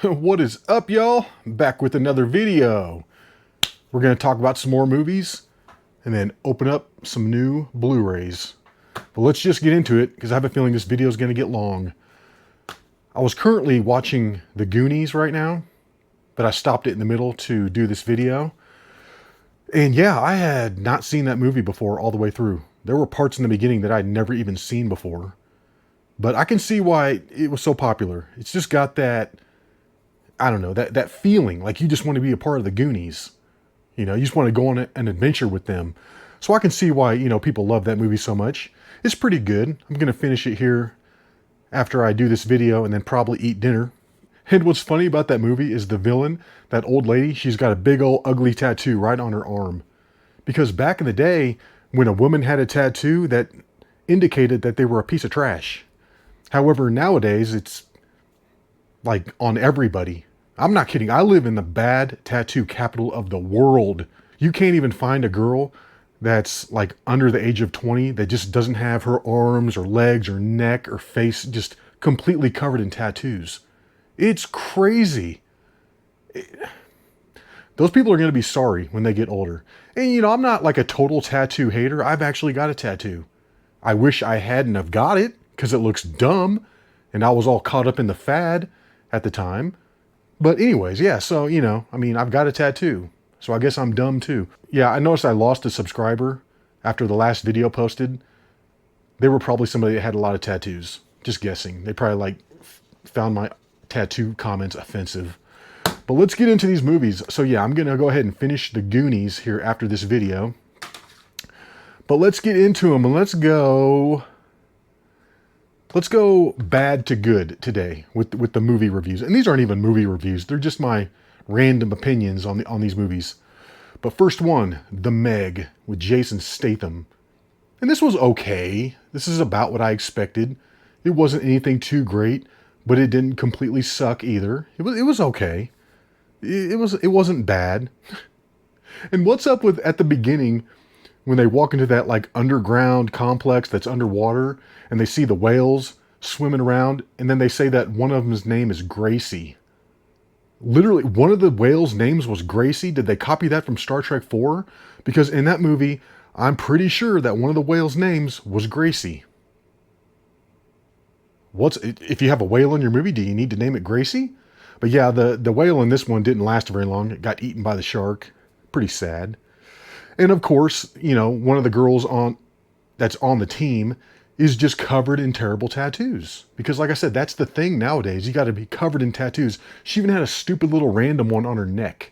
What is up, y'all? Back with another video. We're going to talk about some more movies and then open up some new Blu-rays. But let's just get into it because I have a feeling this video is going to get long. I was currently watching The Goonies right now, but I stopped it in the middle to do this video. And yeah, I had not seen that movie before all the way through. There were parts in the beginning that I'd never even seen before. But I can see why it was so popular. It's just got that, I don't know, that feeling like you just want to be a part of the Goonies. You know, you just want to go on an adventure with them. So I can see why, people love that movie so much. It's pretty good. I'm going to finish it here after I do this video and then probably eat dinner. And what's funny about that movie is the villain, that old lady, she's got a big old ugly tattoo right on her arm. Because back in the day, when a woman had a tattoo, that indicated that they were a piece of trash. However, nowadays, it's like on everybody. I'm not kidding. I live in the bad tattoo capital of the world. You can't even find a girl that's like under the age of 20 that just doesn't have her arms or legs or neck or face just completely covered in tattoos. It's crazy. Those people are going to be sorry when they get older. And I'm not like a total tattoo hater. I've actually got a tattoo. I wish I hadn't have got it because it looks dumb and I was all caught up in the fad at the time. But anyways, yeah, so, I've got a tattoo. So I guess I'm dumb too. Yeah, I noticed I lost a subscriber after the last video posted. They were probably somebody that had a lot of tattoos. Just guessing. They probably found my tattoo comments offensive. But let's get into these movies. So yeah, I'm going to go ahead and finish The Goonies here after this video. But let's get into them and let's go bad to good today with the movie reviews. And these aren't even movie reviews. They're just my random opinions on these movies. But first one, The Meg with Jason Statham. And this was okay. This is about what I expected. It wasn't anything too great, but it didn't completely suck either. It was okay. It wasn't bad. And what's up with at the beginning when they walk into that underground complex that's underwater and they see the whales swimming around and then they say that one of them's name is Gracie. Literally, one of the whales' names was Gracie. Did they copy that from Star Trek 4? Because in that movie, I'm pretty sure that one of the whales' names was Gracie. If you have a whale in your movie, do you need to name it Gracie? But yeah, the whale in this one didn't last very long. It got eaten by the shark. Pretty sad. And of course, one of the girls that's on the team is just covered in terrible tattoos. Because like I said, that's the thing nowadays. You got to be covered in tattoos. She even had a stupid little random one on her neck.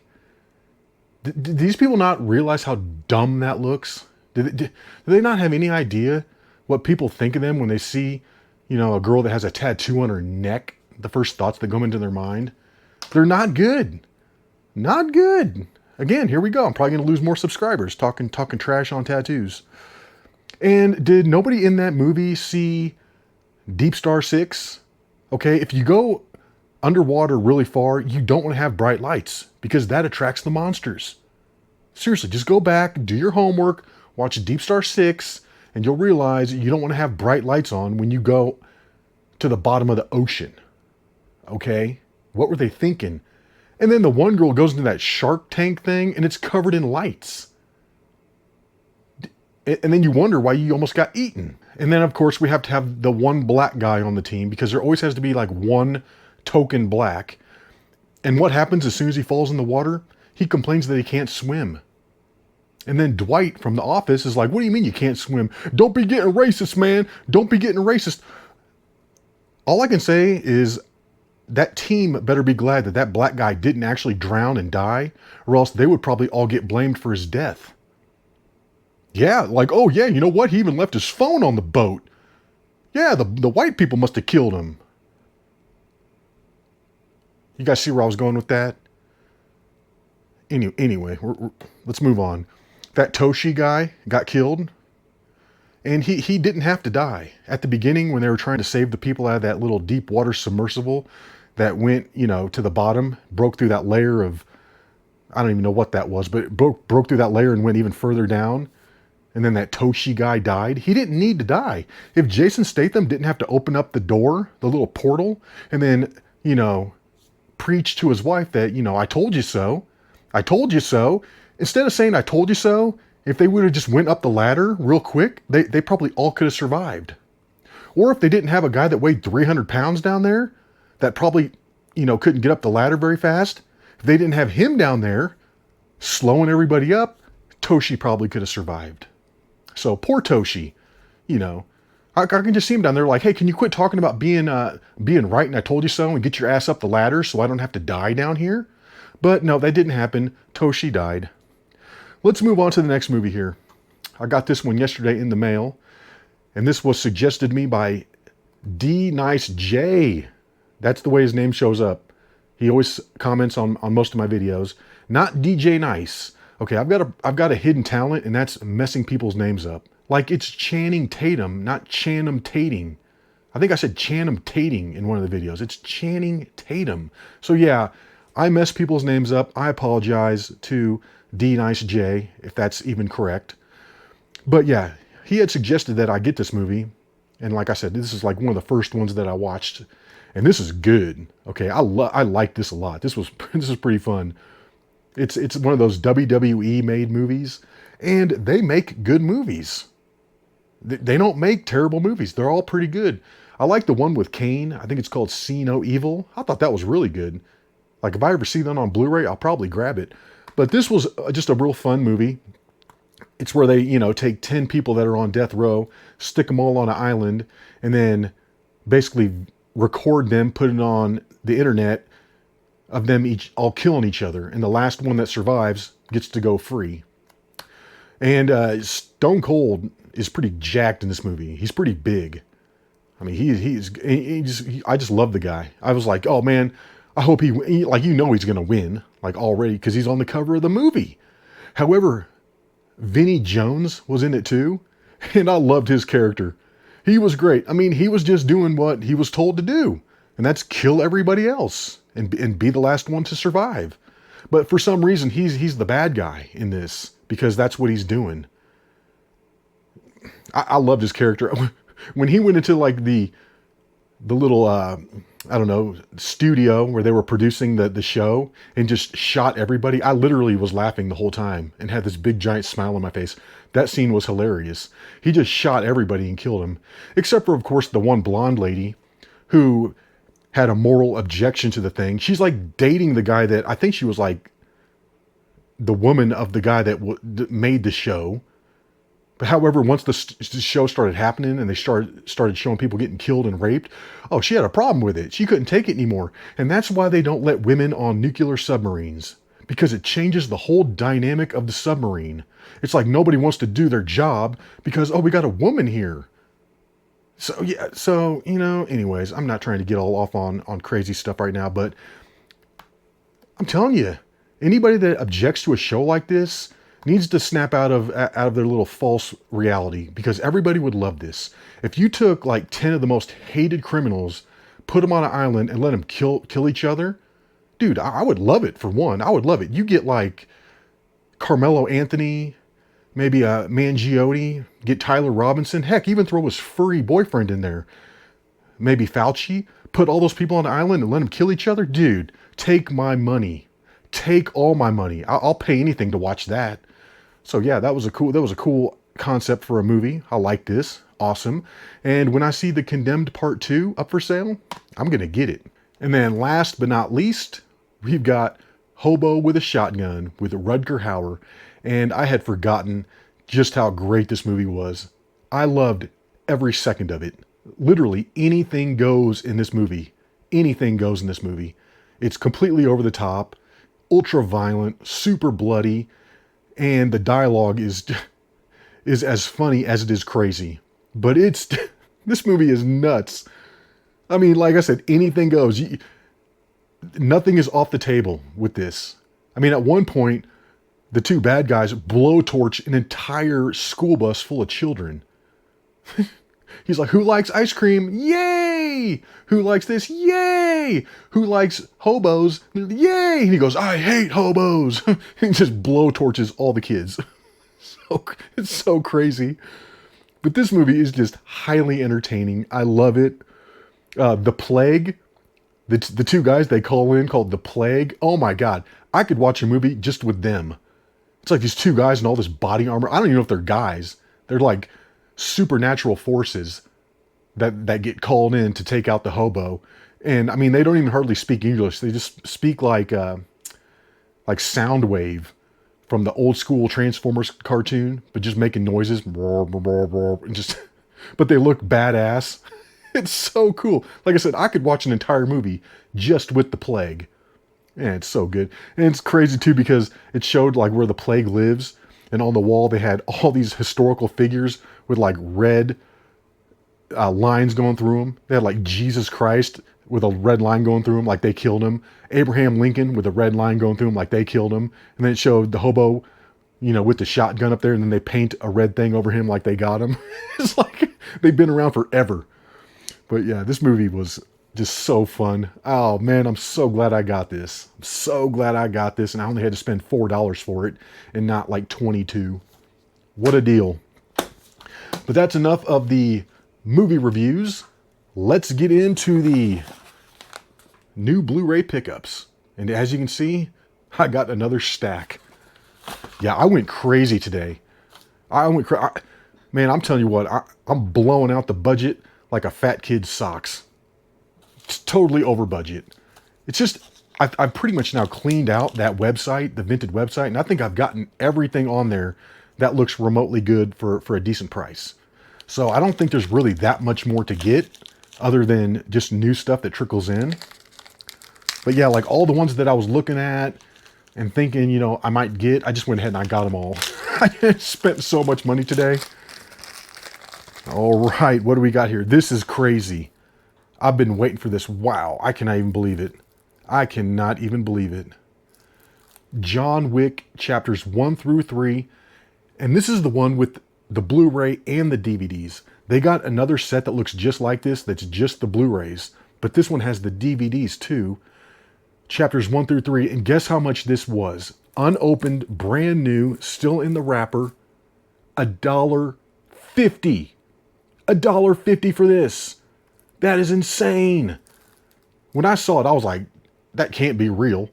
Did these people not realize how dumb that looks? Do they not have any idea what people think of them when they see, a girl that has a tattoo on her neck? The first thoughts that go into their mind. They're not good. Not good. Again, here we go. I'm probably going to lose more subscribers talking trash on tattoos. And did nobody in that movie see Deep Star 6? Okay, if you go underwater really far, you don't want to have bright lights because that attracts the monsters. Seriously, just go back, do your homework, watch Deep Star 6, and you'll realize you don't want to have bright lights on when you go to the bottom of the ocean. Okay? What were they thinking? And then the one girl goes into that Shark Tank thing and it's covered in lights. And then you wonder why you almost got eaten. And then, of course, we have to have the one black guy on the team because there always has to be one token black. And what happens as soon as he falls in the water? He complains that he can't swim. And then Dwight from The Office is like, what do you mean you can't swim? Don't be getting racist, man. Don't be getting racist. All I can say is that team better be glad that black guy didn't actually drown and die, or else they would probably all get blamed for his death. Yeah, oh yeah, you know what? He even left his phone on the boat. Yeah, the white people must have killed him. You guys see where I was going with that? Anyway, let's move on. That Toshi guy got killed. And he didn't have to die. At the beginning, when they were trying to save the people out of that little deep water submersible that went, to the bottom, broke through that layer of, I don't even know what that was, but it broke through that layer and went even further down. And then that Toshi guy died. He didn't need to die. If Jason Statham didn't have to open up the door, the little portal, and then, preach to his wife that, you know, I told you so. I told you so. Instead of saying I told you so, if they would have just went up the ladder real quick, they probably all could have survived. Or if they didn't have a guy that weighed 300 pounds down there, that probably, you know, couldn't get up the ladder very fast. If they didn't have him down there, slowing everybody up, Toshi probably could have survived. So poor Toshi, you know. I can just see him down there like, hey, can you quit talking about being right and I told you so and get your ass up the ladder so I don't have to die down here? But no, that didn't happen. Toshi died. Let's move on to the next movie here. I got this one yesterday in the mail, and this was suggested to me by D Nice J. That's the way his name shows up. He always comments on most of my videos. Not DJ Nice. Okay, I've got a hidden talent, and that's messing people's names up. Like it's Channing Tatum, not Channing Tating. I think I said Channing Tating in one of the videos. It's Channing Tatum. So yeah, I mess people's names up. I apologize to D Nice J, if that's even correct. But yeah, he had suggested that I get this movie. And like I said, this is like one of the first ones that I watched. And this is good. Okay, I like this a lot. This is pretty fun. It's one of those WWE made movies. And they make good movies. They don't make terrible movies. They're all pretty good. I like the one with Kane. I think it's called See No Evil. I thought that was really good. Like if I ever see that on Blu-ray, I'll probably grab it. But this was just a real fun movie. It's where they, you know, take 10 people that are on death row, stick them all on an island, and then basically record them, put it on the internet of them each all killing each other. And the last one that survives gets to go free. And Stone Cold is pretty jacked in this movie. He's pretty big. I mean, I just love the guy. I was like, oh man, I hope he like, you know, he's going to win like already because he's on the cover of the movie. However, Vinnie Jones was in it too. And I loved his character. He was great. I mean, he was just doing what he was told to do. And that's kill everybody else and be the last one to survive. But for some reason, he's the bad guy in this because that's what he's doing. I loved his character. When he went into like the little, I don't know, studio where they were producing the show and just shot everybody, I literally was laughing the whole time and had this big giant smile on my face. That scene was hilarious. He just shot everybody and killed him. Except for, of course, the one blonde lady who had a moral objection to the thing. She's like dating the guy that, I think she was like the woman of the guy that made the show. But however, once the show started happening and they started showing people getting killed and raped, oh, she had a problem with it. She couldn't take it anymore. And that's why they don't let women on nuclear submarines. Because it changes the whole dynamic of the submarine. It's like nobody wants to do their job because, oh, we got a woman here. So, yeah, so, you know, anyways, I'm not trying to get all off on crazy stuff right now, but I'm telling you, anybody that objects to a show like this needs to snap out of their little false reality because everybody would love this. If you took like 10 of the most hated criminals, put them on an island and let them kill each other, dude, I would love it for one. I would love it. You get like Carmelo Anthony, maybe a Mangione, get Tyler Robinson, heck, even throw his furry boyfriend in there. Maybe Fauci, put all those people on an island and let them kill each other. Dude, take my money. Take all my money. I'll pay anything to watch that. So yeah, that was a cool concept for a movie. I like this. Awesome. And when I see The Condemned Part 2 up for sale, I'm going to get it. And then last but not least, we've got Hobo with a Shotgun with Rutger Hauer. And I had forgotten just how great this movie was. I loved every second of it. Literally anything goes in this movie. Anything goes in this movie. It's completely over the top, ultra violent, super bloody, and the dialogue is as funny as it is crazy. But this movie is nuts. I mean, like I said, anything goes. Nothing is off the table with this. I mean, at one point, the two bad guys blowtorch an entire school bus full of children. He's like, who likes ice cream? Yay! Who likes this? Yay! Who likes hobos? Yay! And he goes, I hate hobos. He just blowtorches all the kids. It's so crazy. But this movie is just highly entertaining. I love it. The Plague. The two guys they call in called the Plague. Oh my God. I could watch a movie just with them. It's like these two guys and all this body armor. I don't even know if they're guys. They're like supernatural forces that get called in to take out the hobo. And I mean, they don't even hardly speak English. They just speak like Soundwave from the old school Transformers cartoon, but just making noises. And just, but they look badass. It's so cool. Like I said, I could watch an entire movie just with the Plague. Yeah, it's so good. And it's crazy too because it showed like where the Plague lives. And on the wall, they had all these historical figures with like red lines going through them. They had like Jesus Christ with a red line going through him like they killed him. Abraham Lincoln with a red line going through him like they killed him. And then it showed the hobo, you know, with the shotgun up there, and then they paint a red thing over him like they got him. It's like they've been around forever. But yeah, this movie was just so fun. Oh man, I'm so glad I got this. I'm so glad I got this, and I only had to spend $4 for it and not like 22. What a deal. But that's enough of the movie reviews. Let's get into the new Blu-ray pickups. And as you can see, I got another stack. Yeah, I went crazy today. Man, I'm telling you what, I'm blowing out the budget like a fat kid's socks. It's totally over budget. It's just, I've pretty much now cleaned out that website, the Vinted website, and I think I've gotten everything on there that looks remotely good for a decent price. So I don't think there's really that much more to get other than just new stuff that trickles in. But yeah, like all the ones that I was looking at and thinking, you know, I might get, I just went ahead and I got them all. I spent so much money today. All right, what do we got here? This is crazy. I've been waiting for this. Wow, I cannot even believe it. I cannot even believe it. John Wick chapters 1 through 3. And this is the one with the Blu-ray and the DVDs. They got another set that looks just like this, that's just the Blu-rays. But this one has the DVDs too. Chapters 1 through 3. And guess how much this was? Unopened, brand new, still in the wrapper. $1.50. $1.50 for this. That is insane. When I saw it, I was like, that can't be real.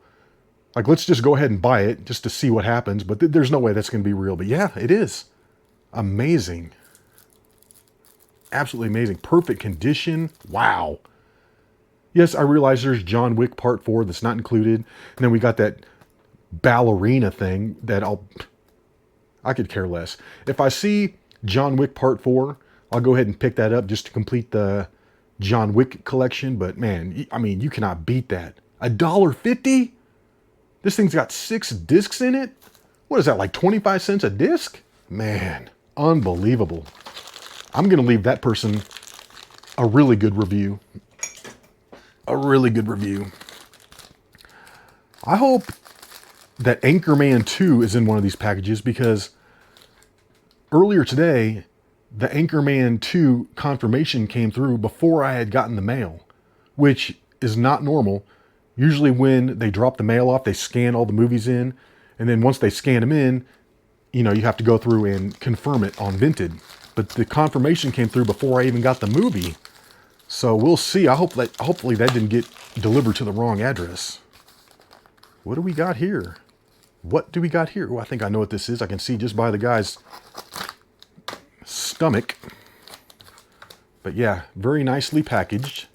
Like, let's just go ahead and buy it just to see what happens. But there's no way that's going to be real. But yeah, it is. Amazing. Absolutely amazing. Perfect condition. Wow. Yes, I realize there's John Wick Part 4 that's not included. And then we got that ballerina thing that I could care less. If I see John Wick Part 4, I'll go ahead and pick that up just to complete the John Wick collection. But man, I mean, you cannot beat that. $1.50? This thing's got 6 discs in it? What is that, like 25 cents a disc? Man, unbelievable. I'm going to leave that person a really good review. A really good review. I hope that Anchorman 2 is in one of these packages, because earlier today, the Anchorman 2 confirmation came through before I had gotten the mail, which is not normal. Usually when they drop the mail off, they scan all the movies in, and then once they scan them in, you know, you have to go through and confirm it on Vinted. But the confirmation came through before I even got the movie. So we'll see. Hopefully that didn't get delivered to the wrong address. What do we got here? What do we got here? Oh, I think I know what this is. I can see just by the guy's stomach. But yeah, very nicely packaged.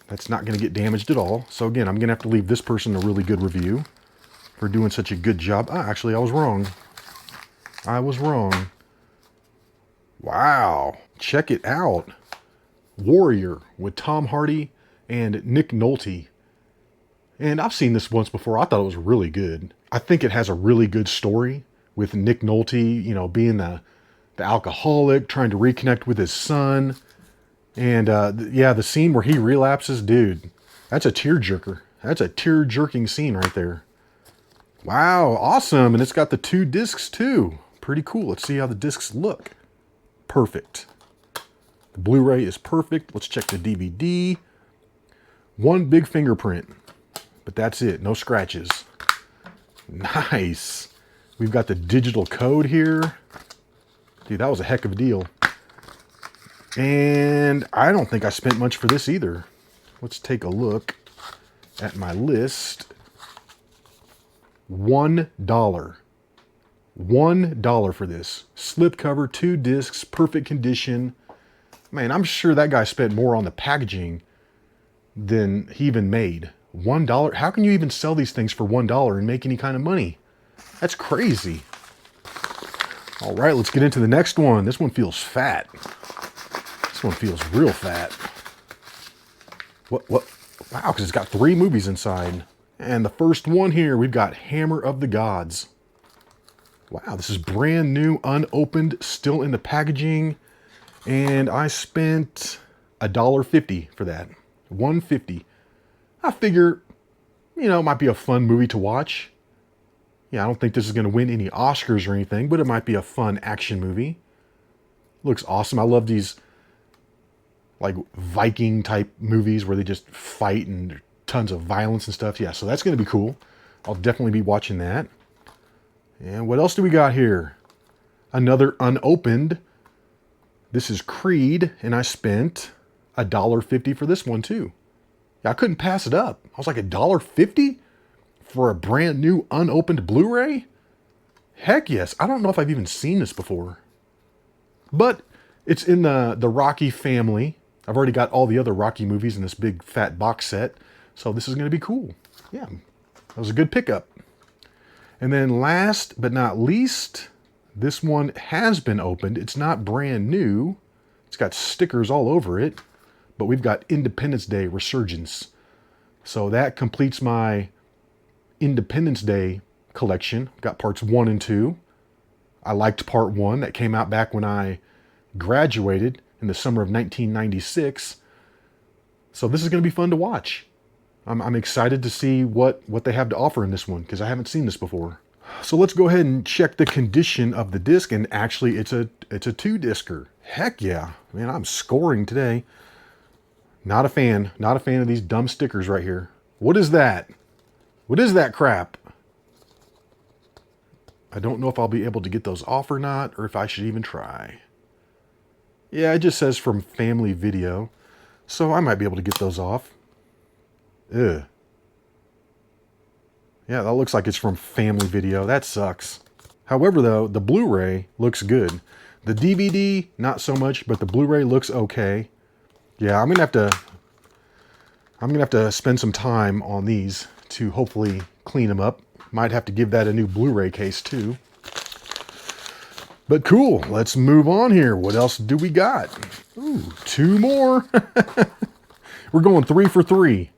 That's not going to get damaged at all. So again, I'm going to have to leave this person a really good review for doing such a good job. Actually, I was wrong. I was wrong. Wow. Check it out. Warrior with Tom Hardy and Nick Nolte. And I've seen this once before. I thought it was really good. I think it has a really good story with Nick Nolte, you know, being the alcoholic, trying to reconnect with his son. And yeah, the scene where he relapses, dude, that's a tearjerker. That's a tear-jerking scene right there. Wow, awesome. And it's got the 2 discs too. Pretty cool. Let's see how the discs look. Perfect. The Blu-ray is perfect. Let's check the DVD. 1 big fingerprint, but that's it. No scratches. Nice. We've got the digital code here. Dude, that was a heck of a deal. And I don't think I spent much for this either. Let's take a look. at my list. $1. $1 for this. Slipcover, 2 discs, perfect condition. Man, I'm sure that guy spent more on the packaging than he even made. $1? How can you even sell these things for $1 and make any kind of money? That's crazy. All right, let's get into the next one. This one feels fat. This one feels real fat. What? Wow, because it's got 3 movies inside. And the first one here, we've got Hammer of the Gods. Wow, this is brand new, unopened, still in the packaging. And I spent $1.50 for that. $1.50. I figure, you know, it might be a fun movie to watch. Yeah, I don't think this is going to win any Oscars or anything, but it might be a fun action movie. Looks awesome. I love these like Viking type movies where they just fight and tons of violence and stuff. Yeah, so that's going to be cool. I'll definitely be watching that. And what else do we got here? Another unopened. This is Creed, and I spent $1.50 for this one too. Yeah, I couldn't pass it up. I was like, $1.50 for a brand new unopened Blu-ray? Heck yes. I don't know if I've even seen this before. But it's in the Rocky family. I've already got all the other Rocky movies in this big fat box set. So this is going to be cool. Yeah, that was a good pickup. And then last but not least, this one has been opened. It's not brand new. It's got stickers all over it. But we've got Independence Day Resurgence. So that completes my Independence Day collection. Got parts 1 and 2. I liked part 1. That came out back when I graduated in the summer of 1996. So this is going to be fun to watch. I'm excited to see what they have to offer in this one, because I haven't seen this before. So let's go ahead and check the condition of the disc, and actually it's a 2-discer. Heck yeah. Man, I'm scoring today. Not a fan of these dumb stickers right here. What is that? What is that crap? I don't know if I'll be able to get those off or not, or if I should even try. Yeah, it just says from Family Video, so I might be able to get those off. Ugh. Yeah, that looks like it's from Family Video. That sucks. However, though, the Blu-ray looks good. The DVD, not so much, but the Blu-ray looks okay. Yeah, I'm gonna have to spend some time on these to hopefully clean them up. Might have to give that a new Blu-ray case too. But cool, let's move on here. What else do we got? Ooh, 2 more. We're going 3 for 3.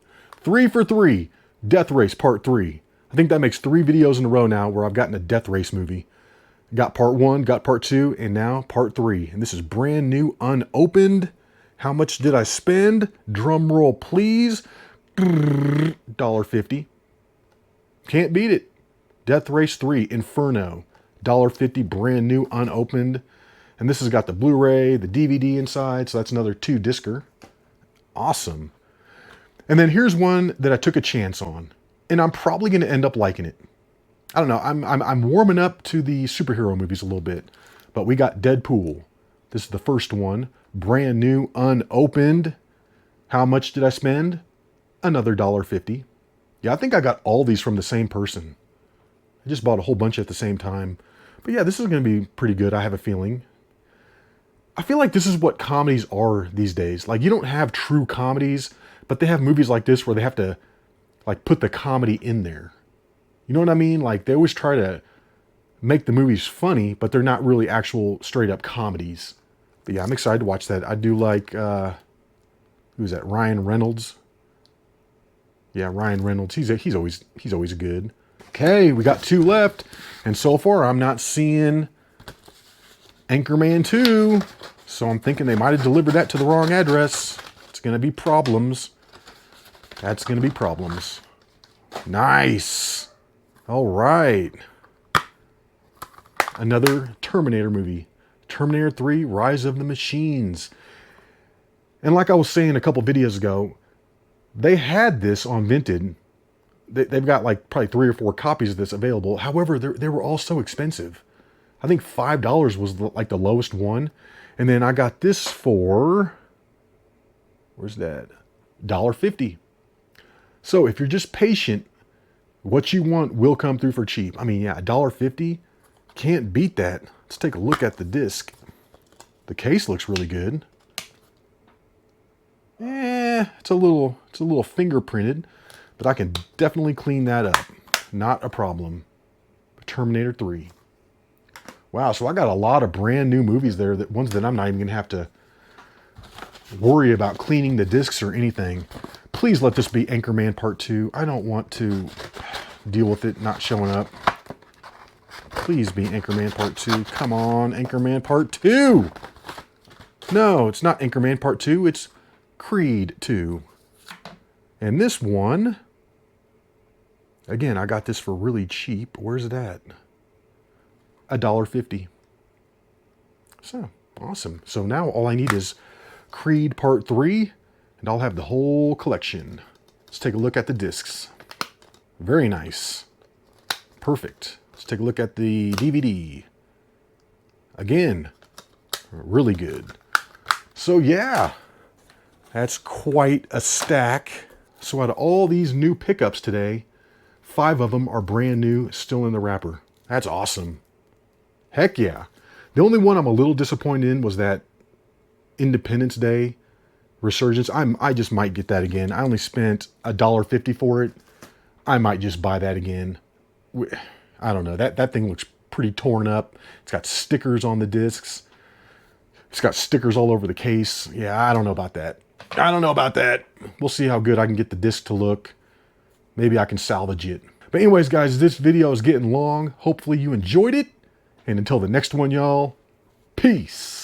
3 for 3. Death Race Part 3. I think that makes 3 videos in a row now where I've gotten a Death Race movie. Got Part 1, got Part 2, and now Part 3. And this is brand new, unopened. How much did I spend? Drum roll, please. $1.50. Can't beat it. Death Race 3, Inferno. $1.50, brand new, unopened. And this has got the Blu-ray, the DVD inside, so that's another 2-discer. Awesome. And then here's one that I took a chance on, and I'm probably going to end up liking it. I don't know. I'm warming up to the superhero movies a little bit, but we got Deadpool. This is the first one, brand new, unopened. How much did I spend? Another $1.50. Yeah, I think I got all these from the same person. I just bought a whole bunch at the same time. But yeah, this is going to be pretty good, I have a feeling. I feel like this is what comedies are these days. Like, you don't have true comedies, but they have movies like this where they have to, like, put the comedy in there. You know what I mean? Like, they always try to make the movies funny, but they're not really actual straight-up comedies. But yeah, I'm excited to watch that. I do like, who's that? Ryan Reynolds. Yeah, Ryan Reynolds. He's always good. Okay, we got 2 left, and so far I'm not seeing Anchorman 2, so I'm thinking they might have delivered that to the wrong address. It's going to be problems. That's going to be problems. Nice. All right. Another Terminator movie. Terminator 3, Rise of the Machines. And like I was saying a couple videos ago, they had this on Vinted. They've got like probably 3 or 4 copies of this available. However, they were all so expensive. I think $5 was like the lowest one. And then I got this for, where's that? $1.50. So if you're just patient, what you want will come through for cheap. I mean, yeah, $1.50, can't beat that. Let's take a look at the disc. The case looks really good. It's a little fingerprinted, but I can definitely clean that up. Not a problem. Terminator 3. Wow, so I got a lot of brand new movies there, that ones that I'm not even gonna have to worry about cleaning the discs or anything. Please let this be Anchorman Part 2. I don't want to deal with it not showing up. Please be Anchorman Part 2. Come on, Anchorman Part 2. No, it's not Anchorman Part 2. It's Creed 2. And this one, again, I got this for really cheap. Where's it at? $1.50. So, awesome. So now all I need is Creed Part 3, and I'll have the whole collection. Let's take a look at the discs. Very nice. Perfect. Let's take a look at the DVD. Again, really good. So yeah, that's quite a stack. So out of all these new pickups today, 5 of them are brand new, still in the wrapper. That's awesome. Heck yeah. The only one I'm a little disappointed in was that Independence Day Resurgence. I just might get that again. I only spent $1.50 for it. I might just buy that again. I don't know. That thing looks pretty torn up. It's got stickers on the discs. It's got stickers all over the case. Yeah, I don't know about that. I don't know about that. We'll see how good I can get the disc to look. Maybe I can salvage it. But anyways, guys, this video is getting long. Hopefully you enjoyed it. And until the next one, y'all, peace.